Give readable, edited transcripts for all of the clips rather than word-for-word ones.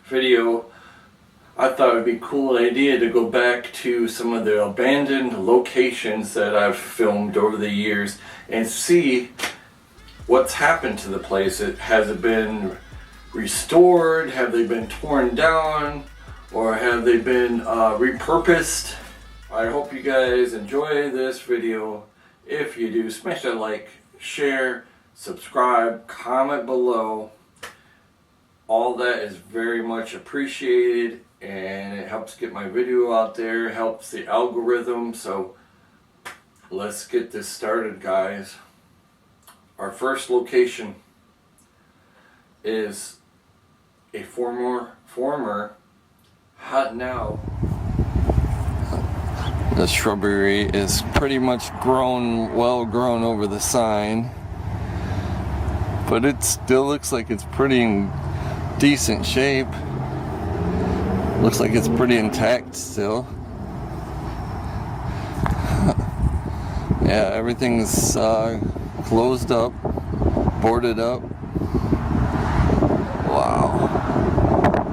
video, I thought it would be a cool idea to go back to some of the abandoned locations that I've filmed over the years and see what's happened to the place. Has it been restored? Have they been torn down? Or have they been repurposed? I hope you guys enjoy this video. If you do, smash that like, share, subscribe, comment below. All that is very much appreciated, and it helps get my video out there, helps the algorithm. So let's get this started, guys. Our first location is a former hot now. The shrubbery is pretty much well grown over the sign, but it still looks like it's pretty in decent shape. Looks like it's pretty intact still. Yeah, everything's closed up, boarded up. Wow.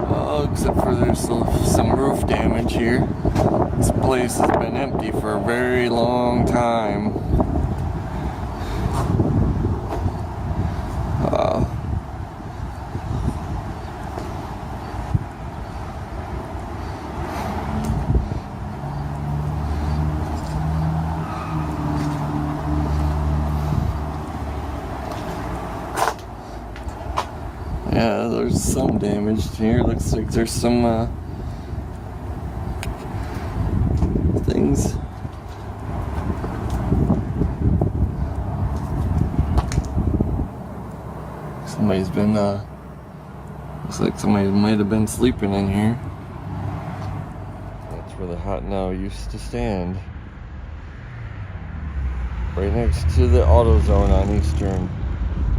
Oh, except for there's some roof damage here. This place has been empty for a very long time. Wow. Yeah, there's some damage here. Looks like there's some things. Somebody's been looks like somebody might have been sleeping in here. That's where the Hot Now used to stand. Right next to the AutoZone on Eastern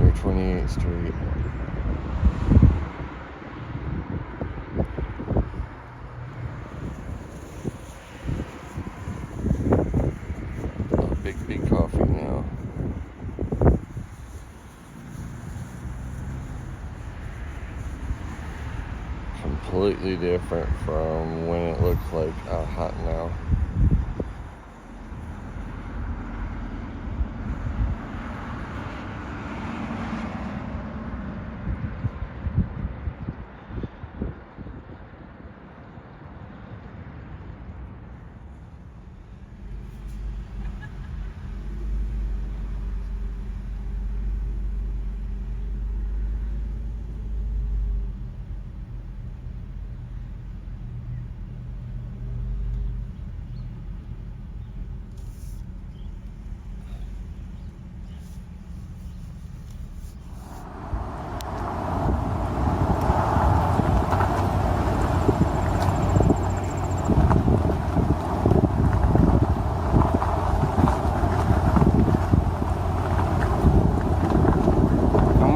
near 28th Street. Big coffee now. Completely different from when it looked like Hot Now.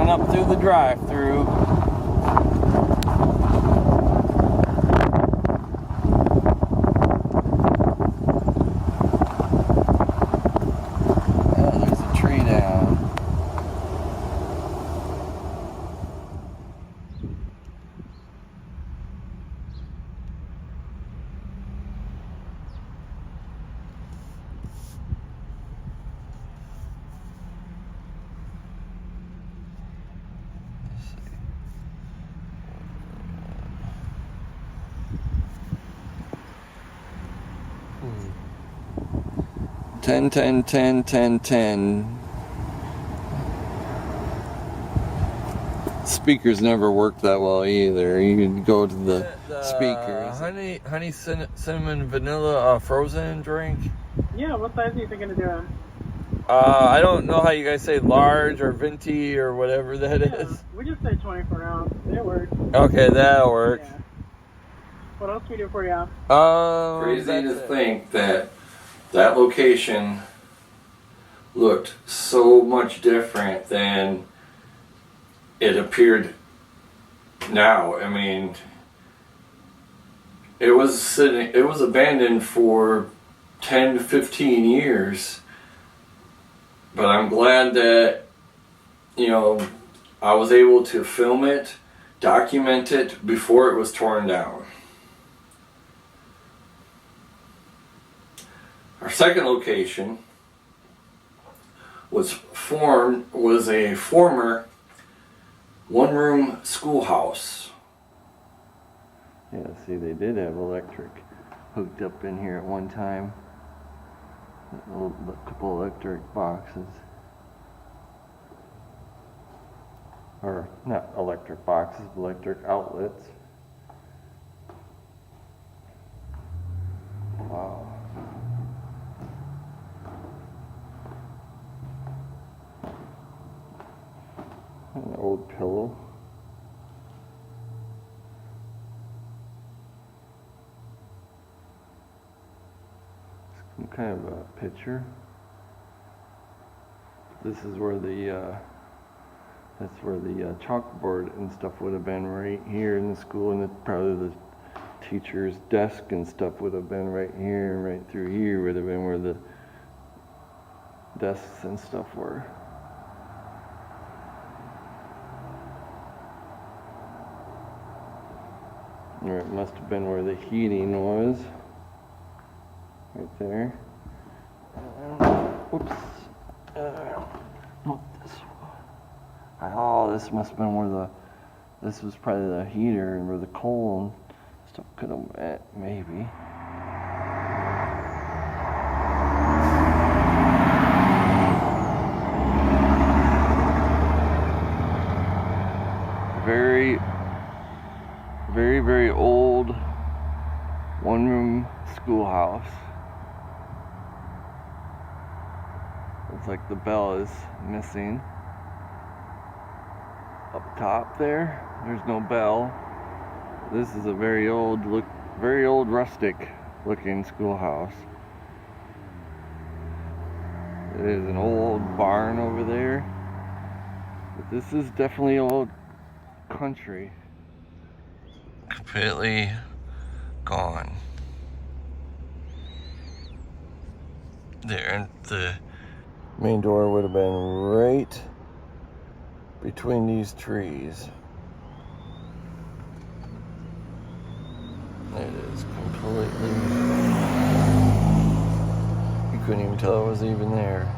Up through the drive-through. Oh, there's a tree down. Ten, 10. Speakers never worked that well either. You can go to the speakers. Honey cinnamon vanilla frozen drink. Yeah, what size are you thinking of doing? I don't know how you guys say large or venti or whatever that is. We just say 24 ounce. They work. Okay, that'll work. Yeah. What else can we do for you? Crazy to think that location looked so much different than it appeared now. I mean, it was abandoned for 10 to 15 years, but I'm glad that, you know, I was able to film it document it before it was torn down. Our second location was a former one-room schoolhouse. Yeah, see, they did have electric hooked up in here at one time. A couple electric boxes. Or not electric boxes, but electric outlets. Wow. An old pillow. Some kind of a picture. This is where the chalkboard and stuff would have been, right here in the school, and probably the teacher's desk and stuff would have been right here, and right through here would have been where the desks and stuff were. Or it must have been where the heating was. Right there. Whoops. Not this one. Oh, this must have been where this was probably the heater and where the coal and stuff could have went, maybe. Very old one-room schoolhouse. Looks like the bell is missing. Up top there's no bell. This is a very old rustic looking schoolhouse. There's an old barn over there. But this is definitely old country. Completely gone. There, and the main door would have been right between these trees. It is completely... You couldn't even tell it was even there.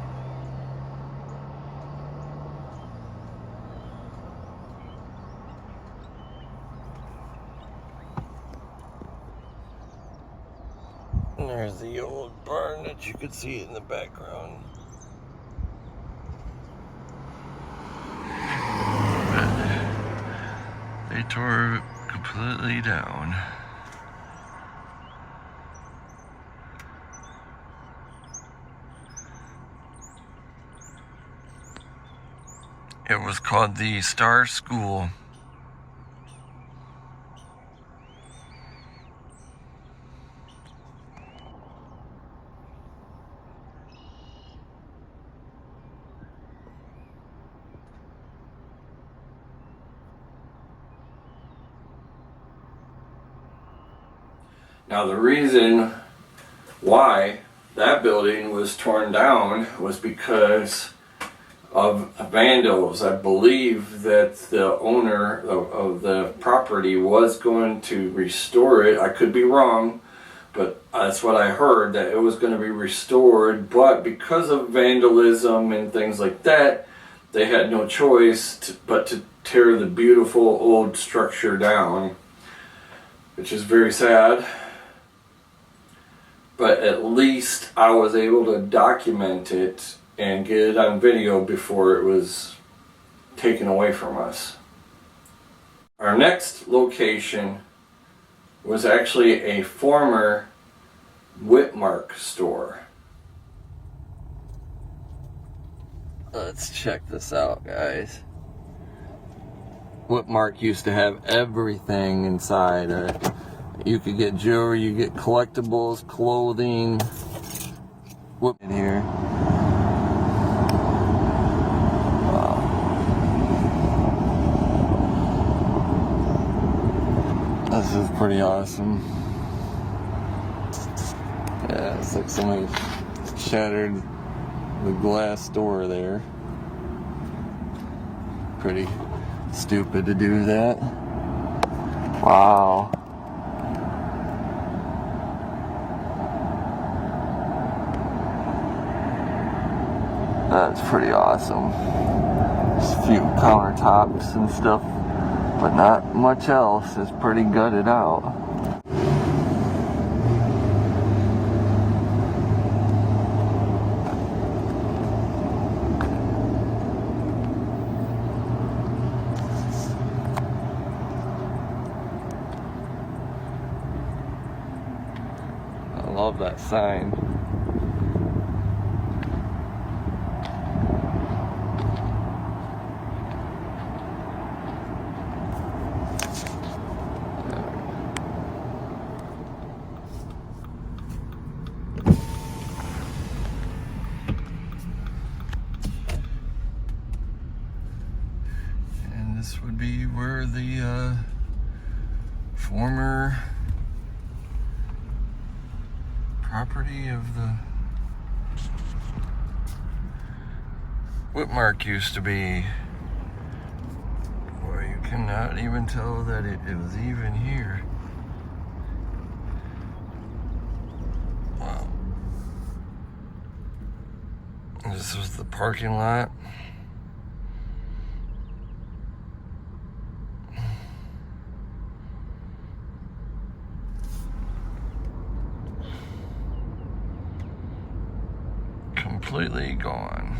And there's the old barn that you could see in the background. They tore it completely down. It was called the Star School. Now the reason why that building was torn down was because of vandals. I believe that the owner of the property was going to restore it. I could be wrong, but that's what I heard, that it was going to be restored, but because of vandalism and things like that, they had no choice but to tear the beautiful old structure down, which is very sad. But at least I was able to document it and get it on video before it was taken away from us. Our next location was actually a former Whitmark store. Let's check this out, guys. Whitmark used to have everything inside. You could get jewelry, you get collectibles, clothing. Whoop in here. Wow. This is pretty awesome. Yeah, it's like somebody shattered the glass door there. Pretty stupid to do that. Wow. That's pretty awesome. Just a few countertops and stuff, but not much else. It's pretty gutted out. I love that sign. And this would be where the former property of the Whitmark used to be. Boy, you cannot even tell that it was even here. Wow. This was the parking lot. Completely gone.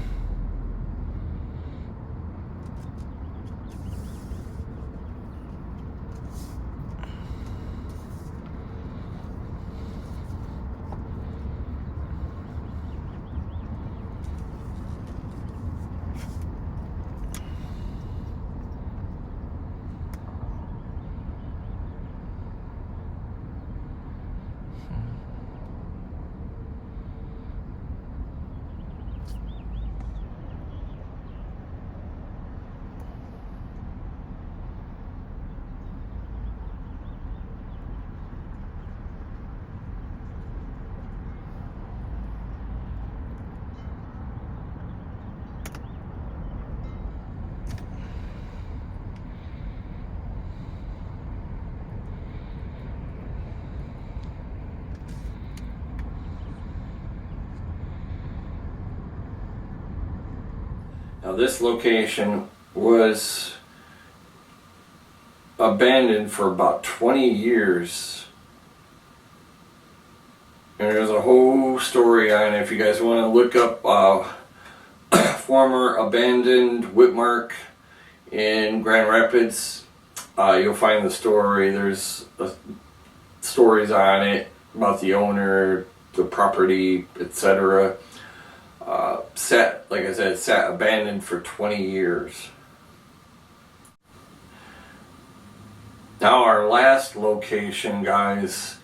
Now this location was abandoned for about 20 years. And there's a whole story on it if you guys want to look up former abandoned Whitmark in Grand Rapids. You'll find the story. There's stories on it about the owner, the property, etc. Like I said, sat abandoned for 20 years. Now our last location, guys,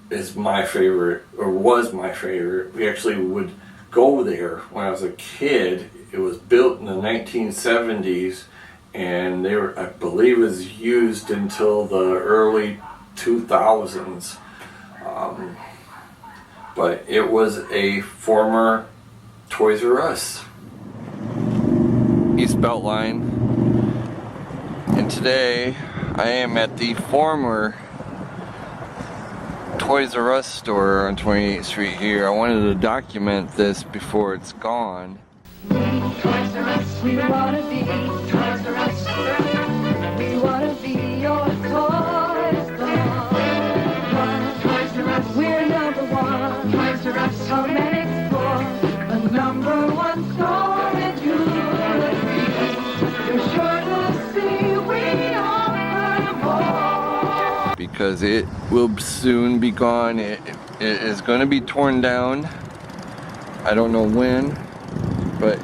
is my favorite, or was my favorite. We actually would go there when I was a kid. It was built in the 1970s, and I believe it was used until the early 2000s. But it was a former Toys R Us. East Beltline. And today I am at the former Toys R Us store on 28th Street here. I wanted to document this before it's gone. Toys R Us, we wanna be Toys R Us. We wanna be your toy store. Toys R Us, we're number one. Toys R Us, come and explore. A number one store in jewelry. You're sure to see we offer more. Because it will soon be gone. It is going to be torn down. I don't know when, but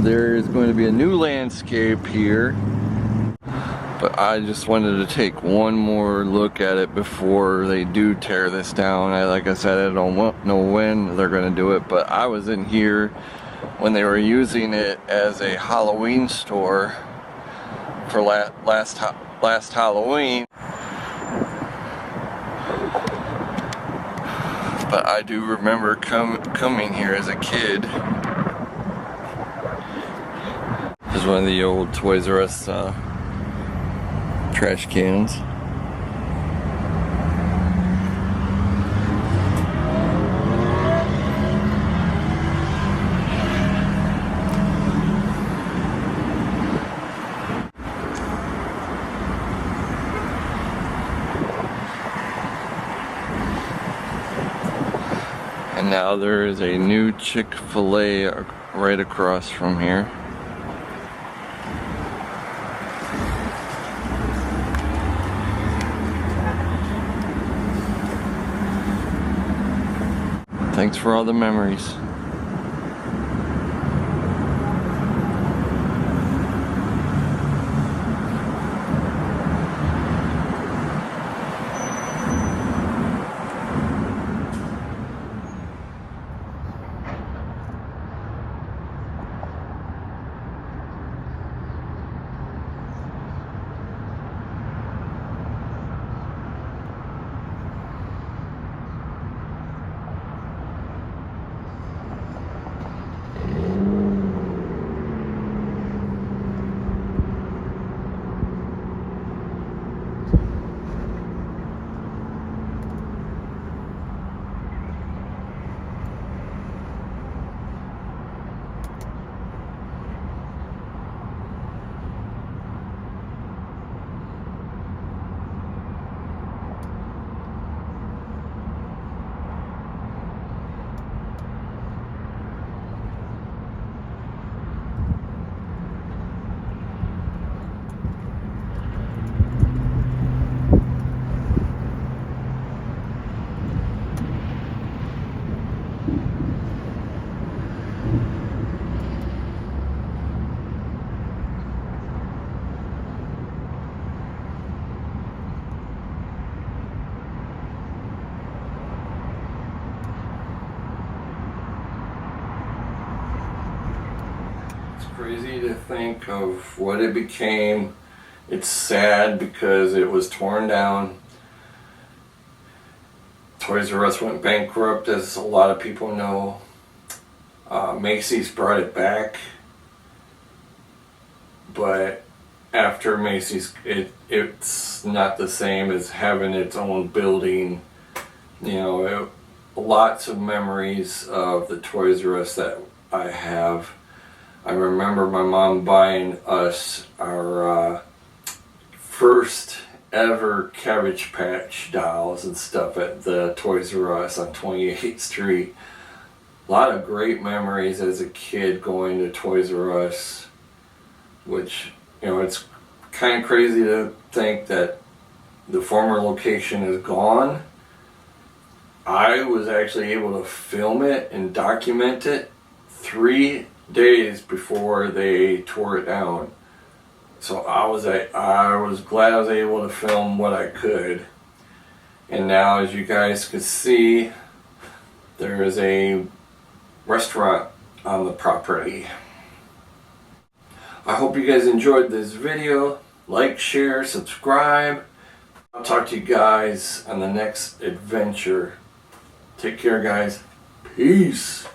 there is going to be a new landscape here. But I just wanted to take one more look at it before they do tear this down. Like I said, I don't know when they're going to do it, but I was in here when they were using it as a Halloween store for last Halloween. But I do remember coming here as a kid. This is one of the old Toys R Us trash cans. And now there is a new Chick-fil-A right across from here. Thanks for all the memories. Crazy to think of what it became. It's sad because it was torn down. Toys R Us went bankrupt, as a lot of people know. Macy's brought it back, but after Macy's, it's not the same as having its own building. You know, lots of memories of the Toys R Us that I have. I remember my mom buying us our first ever Cabbage Patch dolls and stuff at the Toys R Us on 28th Street. A lot of great memories as a kid going to Toys R Us, which, you know, it's kind of crazy to think that the former location is gone. I was actually able to film it and document it 3 days before they tore it down. So I was glad I was able to film what I could. And now, as you guys can see, there is a restaurant on the property. I hope you guys enjoyed this video. Like, share, subscribe. I'll talk to you guys on the next adventure. Take care, guys. Peace.